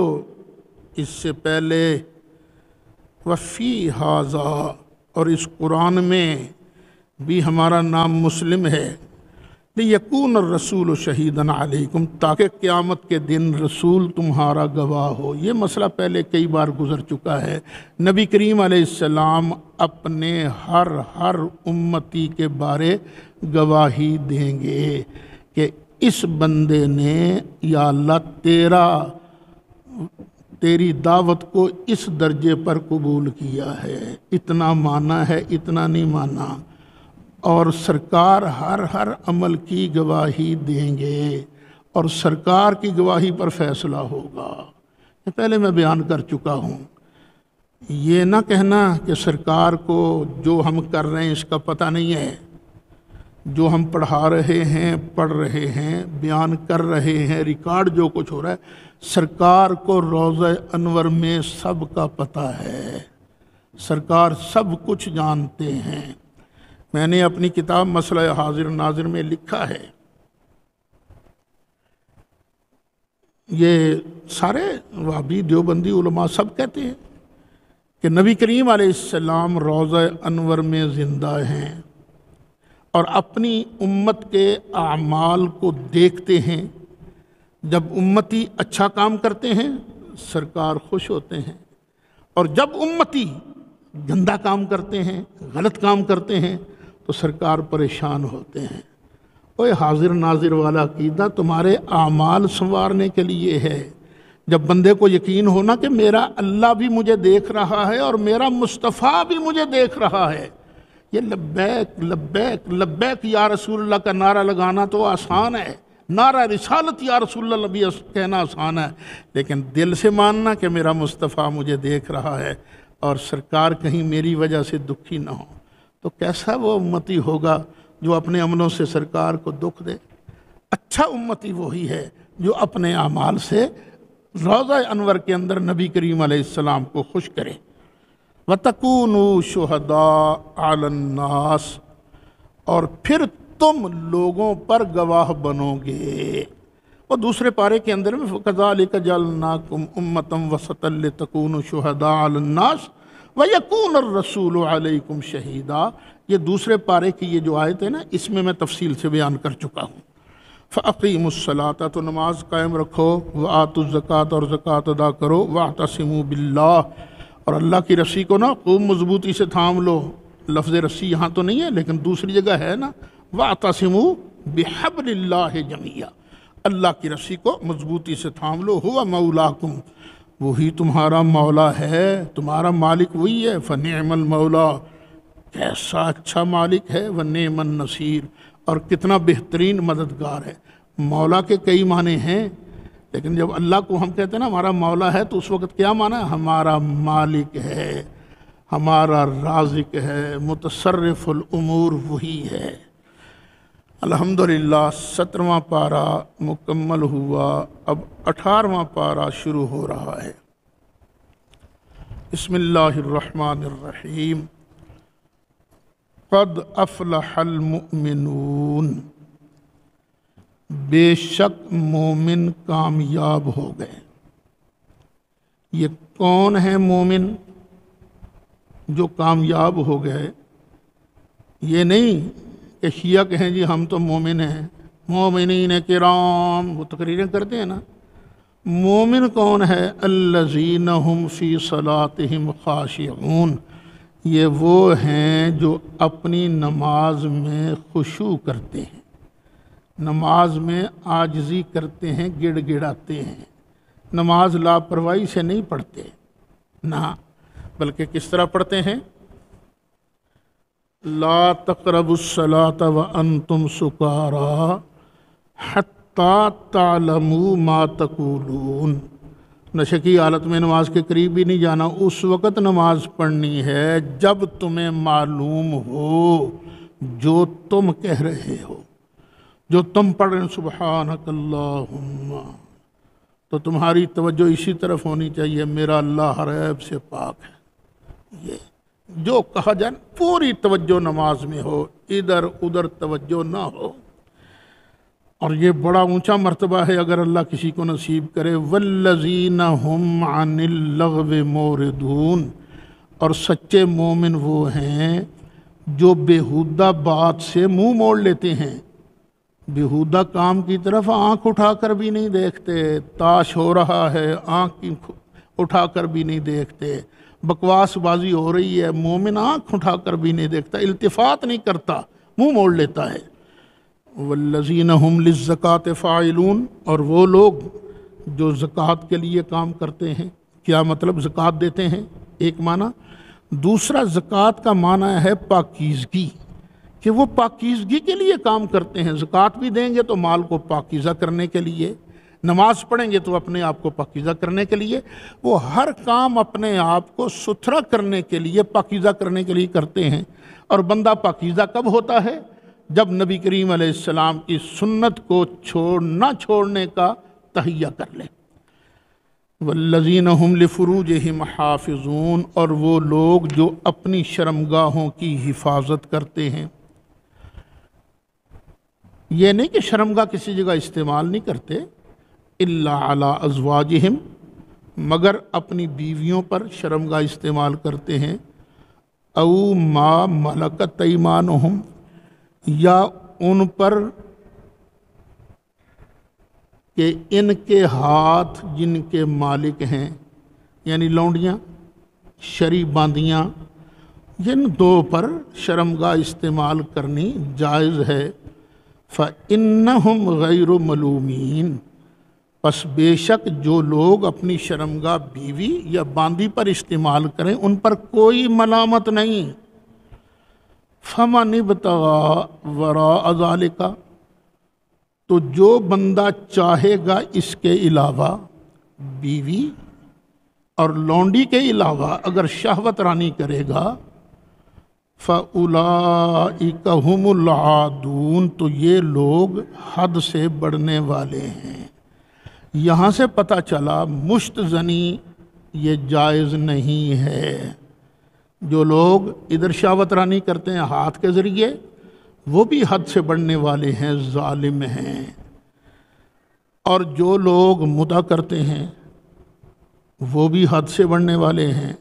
اس سے پہلے، وفی ھذا، اور اس قرآن میں بھی ہمارا نام مسلم ہے، لیکون الرسول شہیداً علیکم، تاکہ قیامت کے دن رسول تمہارا گواہ ہو۔ یہ مسئلہ پہلے کئی بار گزر چکا ہے۔ نبی کریم علیہ السلام اپنے ہر امتی کے بارے گواہی دیں گے کہ اس بندے نے یا اللہ تیری دعوت کو اس درجے پر قبول کیا ہے، اتنا مانا ہے، اتنا نہیں مانا، اور سرکار ہر عمل کی گواہی دیں گے اور سرکار کی گواہی پر فیصلہ ہوگا۔ یہ پہلے میں بیان کر چکا ہوں۔ یہ نہ کہنا کہ سرکار کو جو ہم کر رہے ہیں اس کا پتہ نہیں ہے، جو ہم پڑھا رہے ہیں، پڑھ رہے ہیں، بیان کر رہے ہیں، ریکارڈ جو کچھ ہو رہا ہے، سرکار کو روضہ انور میں سب کا پتہ ہے، سرکار سب کچھ جانتے ہیں۔ میں نے اپنی کتاب مسئلہ حاضر ناظر میں لکھا ہے، یہ سارے وہابی دیوبندی علماء سب کہتے ہیں کہ نبی کریم علیہ السلام روضہ انور میں زندہ ہیں اور اپنی امت کے اعمال کو دیکھتے ہیں۔ جب امتی اچھا کام کرتے ہیں سرکار خوش ہوتے ہیں، اور جب امتی گندا کام کرتے ہیں، غلط کام کرتے ہیں تو سرکار پریشان ہوتے ہیں۔ اوے حاضر ناظر والا عقیدہ تمہارے اعمال سنوارنے کے لیے ہے۔ جب بندے کو یقین ہونا کہ میرا اللہ بھی مجھے دیکھ رہا ہے اور میرا مصطفیٰ بھی مجھے دیکھ رہا ہے، یہ لبیک لبیک لبیک یا رسول اللہ کا نعرہ لگانا تو آسان ہے، نعرہ رسالت یا رسول اللہ بھی کہنا آسان ہے، لیکن دل سے ماننا کہ میرا مصطفیٰ مجھے دیکھ رہا ہے اور سرکار کہیں میری وجہ سے دکھی نہ ہو، تو کیسا وہ امتی ہوگا جو اپنے عملوں سے سرکار کو دکھ دے؟ اچھا امتی وہی ہے جو اپنے اعمال سے روضہ انور کے اندر نبی کریم علیہ السلام کو خوش کرے۔ وَتَكُونُوا شُهَدَاءَ عَلَى النَّاسِ، اور پھر تم لوگوں پر گواہ بنو گے۔ اور دوسرے پارے کے اندر میں فَكَذَلِكَ جَعَلْنَاكُمْ أُمَّةً وَسَطًا لِتَكُونُوا شُهَدَاءَ عَلَى النَّاسِ وَيَكُونَ الرَّسُولُ عَلَيْكُمْ شَهِيدًا۔ یہ دوسرے پارے کی یہ جو آیت ہے نا، اس میں تفصیل سے بیان کر چکا ہوں۔ فَأَقِيمُوا الصَّلَاةَ، تو نماز قائم رکھو، وَآتُوا الزَّكَاةَ، اور زکوٰۃ ادا کرو، وَاعْتَصِمُوا بِاللَّهِ، اور اللہ کی رسی کو نا خوب مضبوطی سے تھام لو۔ لفظ رسی یہاں تو نہیں ہے لیکن دوسری جگہ ہے نا، وَاعْتَصِمُوا بِحَبْلِ اللَّهِ جَمِيعًا، اللہ کی رسی کو مضبوطی سے تھام لو۔ هُوَ مَوْلَاكُمْ، وہی تمہارا مولا ہے، تمہارا مالک وہی ہے۔ فَنِعْمَ الْمَوْلَىٰ، کیسا اچھا مالک ہے، وَنِعْمَ النَّصِيرُ، اور کتنا بہترین مددگار ہے۔ مولا کے کئی معنی ہیں، لیکن جب اللہ کو ہم کہتے ہیں نا ہمارا مولا ہے، تو اس وقت کیا معنی ہے؟ ہمارا مالک ہے، ہمارا رازق ہے، متصرف الامور وہی ہے۔ الحمدللہ 17واں پارہ مکمل ہوا، اب 18واں پارہ شروع ہو رہا ہے۔ بسم اللہ الرحمن الرحیم۔ قد افلح المؤمنون، بے شک مومن کامیاب ہو گئے۔ یہ کون ہے مومن جو کامیاب ہو گئے؟ یہ نہیں کہ شیعہ کہیں جی ہم تو مومن ہیں، مومنین کرام، وہ تقریریں کرتے ہیں نا۔ مومن کون ہے؟ الذین هم فی صلاتہم خاشعون، یہ وہ ہیں جو اپنی نماز میں خشوع کرتے ہیں، نماز میں عاجزی کرتے ہیں، گڑ گڑاتے ہیں۔ نماز لاپرواہی سے نہیں پڑھتے، نہ، بلکہ کس طرح پڑھتے ہیں؟ لا تقربوا الصلاة وانتم سکارى حتى تعلموا ما تقولون، نشے کی حالت میں نماز کے قریب بھی نہیں جانا، اس وقت نماز پڑھنی ہے جب تمہیں معلوم ہو جو تم کہہ رہے ہو، جو تم پڑھ رہے ہیں سبحانک اللہم، تو تمہاری توجہ اسی طرف ہونی چاہیے، میرا اللہ ہر عیب سے پاک ہے۔ یہ جو کہا جائے پوری توجہ نماز میں ہو، ادھر ادھر توجہ نہ ہو، اور یہ بڑا اونچا مرتبہ ہے اگر اللہ کسی کو نصیب کرے۔ والذین هم عن اللغو معرضون، اور سچے مومن وہ ہیں جو بیہودہ بات سے منہ موڑ لیتے ہیں، بیہودہ کام کی طرف آنکھ اٹھا کر بھی نہیں دیکھتے، تاش ہو رہا ہے آنکھ اٹھا کر بھی نہیں دیکھتے، بکواس بازی ہو رہی ہے، مومن آنکھ اٹھا کر بھی نہیں دیکھتا، التفات نہیں کرتا، منہ موڑ لیتا ہے۔ والذین ہم للزکوٰۃ فاعلون، اور وہ لوگ جو زکوٰۃ کے لیے کام کرتے ہیں۔ کیا مطلب زکوٰۃ دیتے ہیں؟ ایک معنی۔ دوسرا زکوٰۃ کا معنی ہے پاکیزگی، کہ وہ پاکیزگی کے لیے کام کرتے ہیں۔ زکوٰۃ بھی دیں گے تو مال کو پاکیزہ کرنے کے لیے، نماز پڑھیں گے تو اپنے آپ کو پاکیزہ کرنے کے لیے، وہ ہر کام اپنے آپ کو ستھرا کرنے کے لیے، پاکیزہ کرنے کے لیے کرتے ہیں۔ اور بندہ پاکیزہ کب ہوتا ہے؟ جب نبی کریم علیہ السلام کی سنت کو نہ چھوڑنے کا تہیہ کر لے۔ والذین ہم لفروجہم حافظون، اور وہ لوگ جو اپنی شرمگاہوں کی حفاظت کرتے ہیں۔ یہ نہیں کہ شرمگاہ کسی جگہ استعمال نہیں کرتے، الا علی ازواجہم، مگر اپنی بیویوں پر شرمگاہ استعمال کرتے ہیں۔ او ما ملکت ایمانہم، یا ان پر کہ ان کے ہاتھ جن کے مالک ہیں، یعنی لونڈیاں، شرعی باندیاں، جن دو پر شرمگاہ استعمال کرنی جائز ہے۔ فَإِنَّهُمْ غَيْرُ مَلُومِينَ، پس بے شک جو لوگ اپنی شرمگاہ بیوی یا باندی پر استعمال کریں ان پر کوئی ملامت نہیں۔ فَمَنِ ابْتَغَىٰ وَرَاءَ ذَلِكَ، تو جو بندہ چاہے گا اس کے علاوہ، بیوی اور لونڈی کے علاوہ اگر شہوت رانی کرے گا، فَأُولَٰئِكَ هُمُ الْعَادُونَ، تو یہ لوگ حد سے بڑھنے والے ہیں۔ یہاں سے پتہ چلا مشت زنی یہ جائز نہیں ہے۔ جو لوگ ادھر شہوت رانی کرتے ہیں ہاتھ کے ذریعے، وہ بھی حد سے بڑھنے والے ہیں، ظالم ہیں۔ اور جو لوگ متع کرتے ہیں وہ بھی حد سے بڑھنے والے ہیں،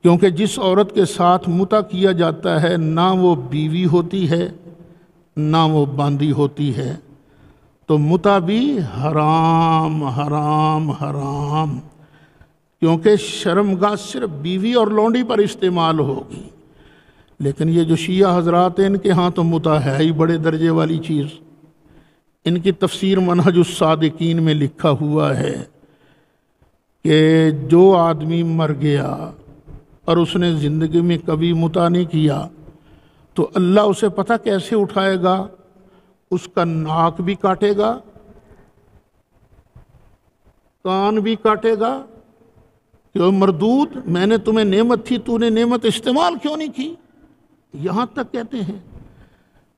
کیونکہ جس عورت کے ساتھ متع کیا جاتا ہے نہ وہ بیوی ہوتی ہے نہ وہ باندی ہوتی ہے، تو متع بھی حرام حرام حرام، کیونکہ شرمگاہ صرف بیوی اور لونڈی پر استعمال ہوگی۔ لیکن یہ جو شیعہ حضرات ہیں ان کے ہاں تو متع ہے ہی بڑے درجے والی چیز۔ ان کی تفسیر منہج الصادقین میں لکھا ہوا ہے کہ جو آدمی مر گیا اور اس نے زندگی میں کبھی متع نہیں کیا تو اللہ اسے پتہ کیسے اٹھائے گا؟ اس کا ناک بھی کاٹے گا، کان بھی کاٹے گا، کہ مردود میں نے تمہیں نعمت تھی، تو نے نعمت استعمال کیوں نہیں کی؟ یہاں تک کہتے ہیں۔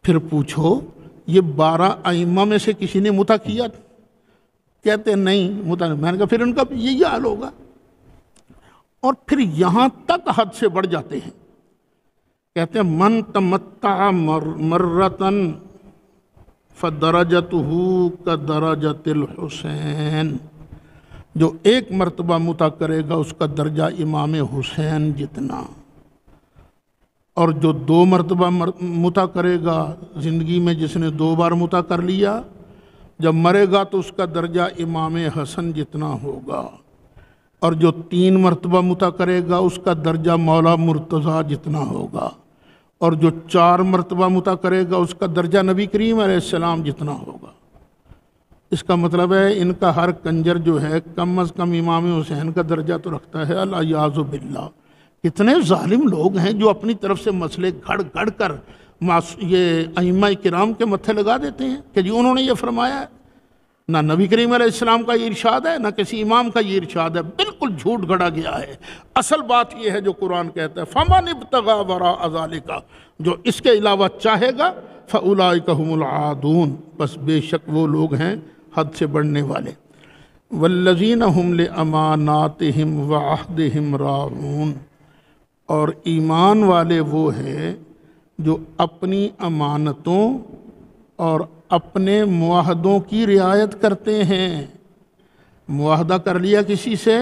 پھر پوچھو یہ 12 ائمہ میں سے کسی نے متع کیا؟ کہتے نہیں متع نہیں۔ میں نے کہا پھر ان کا یہی حال ہوگا۔ اور پھر یہاں تک حد سے بڑھ جاتے ہیں، کہتے ہیں من تمتع مرتن فدرجتہ کدرجۃ الحسین، جو ایک مرتبہ متع کرے گا اس کا درجہ امام حسین جتنا، اور جو 2 مرتبہ متع کرے گا زندگی میں، جس نے 2 بار متع کر لیا، جب مرے گا تو اس کا درجہ امام حسن جتنا ہوگا، اور جو 3 مرتبہ متع کرے گا اس کا درجہ مولا مرتضیٰ جتنا ہوگا، اور جو 4 مرتبہ متع کرے گا اس کا درجہ نبی کریم علیہ السلام جتنا ہوگا۔ اس کا مطلب ہے ان کا ہر کنجر جو ہے کم از کم امام حسین کا درجہ تو رکھتا ہے، الیاذ باللہ۔ کتنے ظالم لوگ ہیں جو اپنی طرف سے مسئلے گھڑ گھڑ کر یہ ائمہ کرام کے متھے لگا دیتے ہیں کہ جی انہوں نے یہ فرمایا ہے۔ نہ نبی کریم علیہ السلام کا یہ ارشاد ہے، نہ کسی امام کا یہ ارشاد ہے، بالکل جھوٹ گھڑا گیا ہے۔ اصل بات یہ ہے جو قرآن کہتا ہے فَمَنِ ابْتَغَىٰ وَرَاءَ ذَلِكَ، جو اس کے علاوہ چاہے گا، فَأُولَٰئِكَ هُمُ الْعَادُونَ، بس بے شک وہ لوگ ہیں حد سے بڑھنے والے۔ وَالَّذِينَ هُمْ لِأَمَانَاتِهِمْ وَعَهْدِهِمْ رَاعُونَ، اور ایمان والے وہ ہیں جو اپنی امانتوں اور اپنے معاہدوں کی رعایت کرتے ہیں۔ معاہدہ کر لیا کسی سے،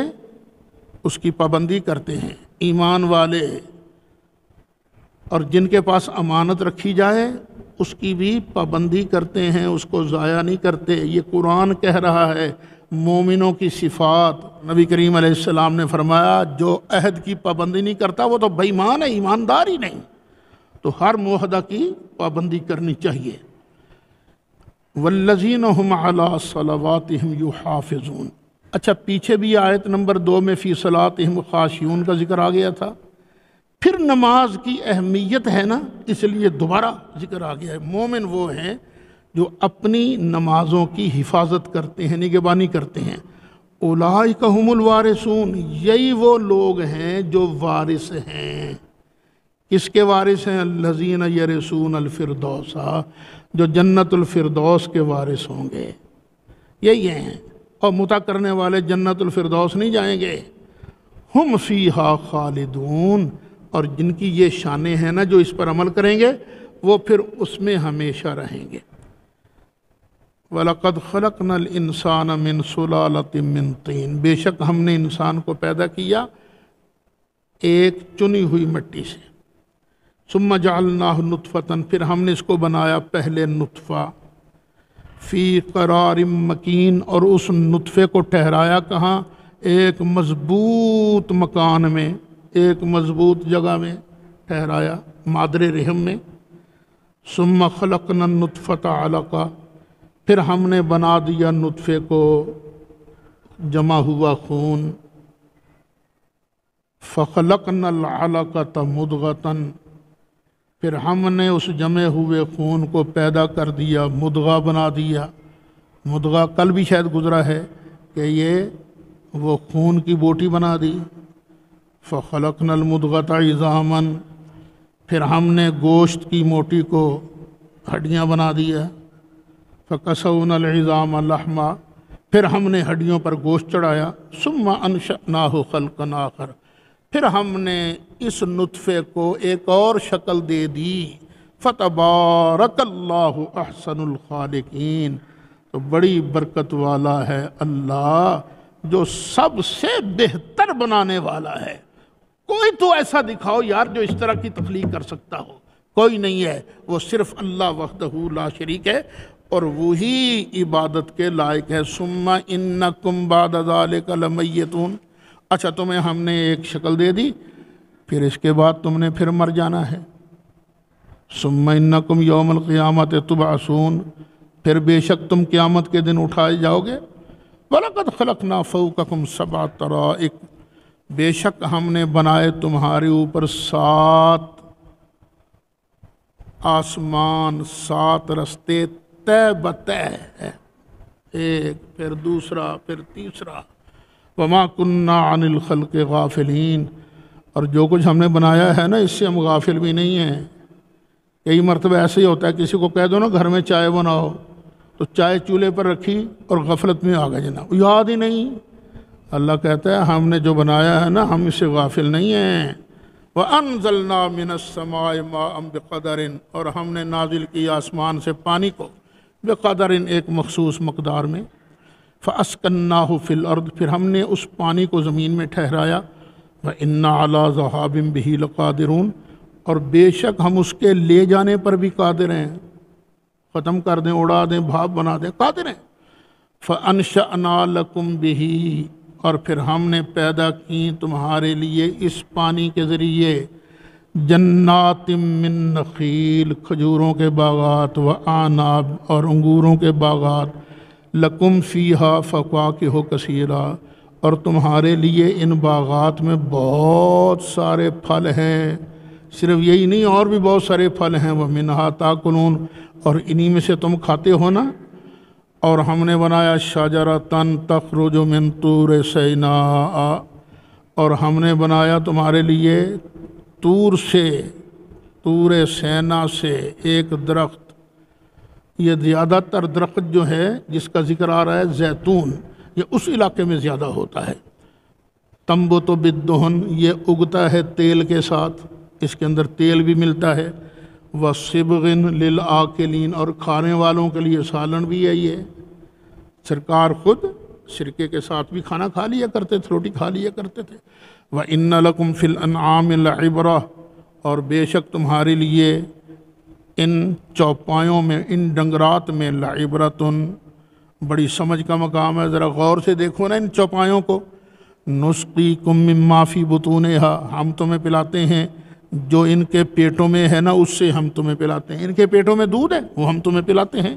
اس کی پابندی کرتے ہیں ایمان والے، اور جن کے پاس امانت رکھی جائے اس کی بھی پابندی کرتے ہیں، اس کو ضائع نہیں کرتے۔ یہ قرآن کہہ رہا ہے مومنوں کی صفات۔ نبی کریم علیہ السلام نے فرمایا جو عہد کی پابندی نہیں کرتا وہ تو بے ایمان ہے، ایماندار ہی نہیں۔ تو ہر معاہدہ کی پابندی کرنی چاہیے۔ والذین هم علی صلواتہم یحافظون۔ اچھا، پیچھے بھی آیت نمبر 2 میں فی صلاتہم خاشعون کا ذکر آ گیا تھا، پھر نماز کی اہمیت ہے نا، اس لیے دوبارہ ذکر آ گیا ہے۔ مومن وہ ہیں جو اپنی نمازوں کی حفاظت کرتے ہیں، نگہبانی کرتے ہیں۔ اولئک ھم الوارثون، یہی وہ لوگ ہیں جو وارث ہیں۔ کس کے وارث ہیں؟ الذین یرثون الفردوس، جو جنت الفردوس کے وارث ہوں گے، یہی ہیں۔ اور متع کرنے والے جنت الفردوس نہیں جائیں گے۔ ہم فیہا خالدون، اور جن کی یہ شانیں ہیں نا، جو اس پر عمل کریں گے وہ پھر اس میں ہمیشہ رہیں گے۔ وَلَقَدْ خَلَقْنَا الْإِنسَانَ مِنْ سُلَالَةٍ مِّن طِينٍ، بے شک ہم نے انسان کو پیدا کیا ایک چنی ہوئی مٹی سے۔ ثُمَّ جَعَلْنَاهُ نُطْفَةً، پھر ہم نے اس کو بنایا پہلے نطفہ، فی قرار مکین، اور اس نطفے کو ٹھہرایا کہاں؟ ایک مضبوط مکان میں، ایک مضبوط جگہ میں ٹھہرایا، مادر رحم میں۔ ثم خلقنا النطفۃ علقہ، پھر ہم نے بنا دیا نطفے کو جمع ہوا خون۔ فخلقنا العلقۃ مضغۃ، پھر ہم نے اس جمے ہوئے خون کو پیدا کر دیا، مدغہ بنا دیا۔ مدغہ کل بھی شاید گزرا ہے کہ یہ وہ خون کی بوٹی بنا دی۔ فخلقنا المدغۃ عظاما، پھر ہم نے گوشت کی موٹی کو ہڈیاں بنا دیا۔ فکسونا العظام لحما، پھر ہم نے ہڈیوں پر گوشت چڑھایا۔ ثم انشأناہ خلقا آخر، پھر ہم نے اس نطفے کو ایک اور شکل دے دی۔ فتبارک اللہ احسن الخالقین، تو بڑی برکت والا ہے اللہ جو سب سے بہتر بنانے والا ہے۔ کوئی تو ایسا دکھاؤ یار جو اس طرح کی تخلیق کر سکتا ہو، کوئی نہیں ہے، وہ صرف اللہ وحدہ لا شریک ہے، اور وہی عبادت کے لائق ہے۔ ثم انکم بعد ذلک لمیتون، اچھا تمہیں ہم نے ایک شکل دے دی، پھر اس کے بعد تم نے پھر مر جانا ہے۔ ثم انکم یوم القیامت تبعثون، پھر بے شک تم قیامت کے دن اٹھائے جاؤ گے۔ وَلَقَدْ خَلَقْنَا فَوْقَكُمْ سَبْعَ طَرَائِقَ، بے شک ہم نے بنائے تمہارے اوپر 7 آسمان، 7 رستے طے بطے ہے، ایک پھر دوسرا پھر تیسرا۔ وَمَا كُنَّا عَنِ الْخَلْقِ غَافِلِينَ، اور جو کچھ ہم نے بنایا ہے نا اس سے ہم غافل بھی نہیں ہیں۔ کئی مرتبہ ایسے ہی ہوتا ہے، کسی کو کہہ دو نا گھر میں چائے بناؤ، تو چائے چولہے پر رکھی اور غفلت میں آ گئے جناب، یاد ہی نہیں۔ اللہ کہتا ہے ہم نے جو بنایا ہے نا ہم اس سے غافل نہیں ہیں۔ وَأَنزَلْنَا مِنَ السَّمَاءِ مَاءً بِقَدَرٍ، اور ہم نے نازل کیا آسمان سے پانی کو، بقدر ایک مخصوص مقدار میں۔ فَأَسْكَنَّاهُ فِي الْأَرْضِ، پھر ہم نے اس پانی کو زمین میں ٹھہرایا۔ وَإِنَّا عَلَىٰ ذَهَابٍ بِهِ لَقَادِرُونَ، اور بے شک ہم اس کے لے جانے پر بھی قادر ہیں، ختم کر دیں، اڑا دیں، بھاپ بنا دیں، قادر ہیں۔ فَأَنشَأْنَا لَكُمْ بِهِ، اور پھر ہم نے پیدا کی تمہارے لیے اس پانی کے ذریعے جنات من نخیل، کھجوروں کے باغات، وعناب، اور انگوروں کے باغات، لکم فیہا فواکہ کثیرا، اور تمہارے لیے ان باغات میں بہت سارے پھل ہیں، صرف یہی نہیں اور بھی بہت سارے پھل ہیں۔ ومنہا تاکلون، اور انہی میں سے تم کھاتے ہو نا۔ اور ہم نے بنایا شجرۃ تخرج من طور سیناء، اور ہم نے بنایا تمہارے لیے طور سے، طور سینا سے ایک درخت۔ یہ زیادہ تر درخت جو ہے جس کا ذکر آ رہا ہے زیتون، یہ اس علاقے میں زیادہ ہوتا ہے۔ تنبت بالدہن، یہ اگتا ہے تیل کے ساتھ، اس کے اندر تیل بھی ملتا ہے۔ وصبغ للآکلین، اور کھانے والوں کے لیے سالن بھی ہے۔ یہ سرکار خود سرکے کے ساتھ بھی کھانا کھا لیا کرتے تھے، روٹی کھا لیا کرتے تھے۔ وَإِنَّ لَكُمْ فِي الْأَنْعَامِ لَعِبْرَةً، اور بے شک تمہارے لیے ان چوپایوں میں، ان ڈنگرات میں، لعبرتن، بڑی سمجھ کا مقام ہے۔ ذرا غور سے دیکھو نا ان چوپایوں کو۔ نسقیکم مما فی بطونہا، ہم تمہیں پلاتے ہیں جو ان کے پیٹوں میں ہے نا، اس سے ہم تمہیں پلاتے ہیں۔ ان کے پیٹوں میں دودھ ہے، وہ ہم تمہیں پلاتے ہیں۔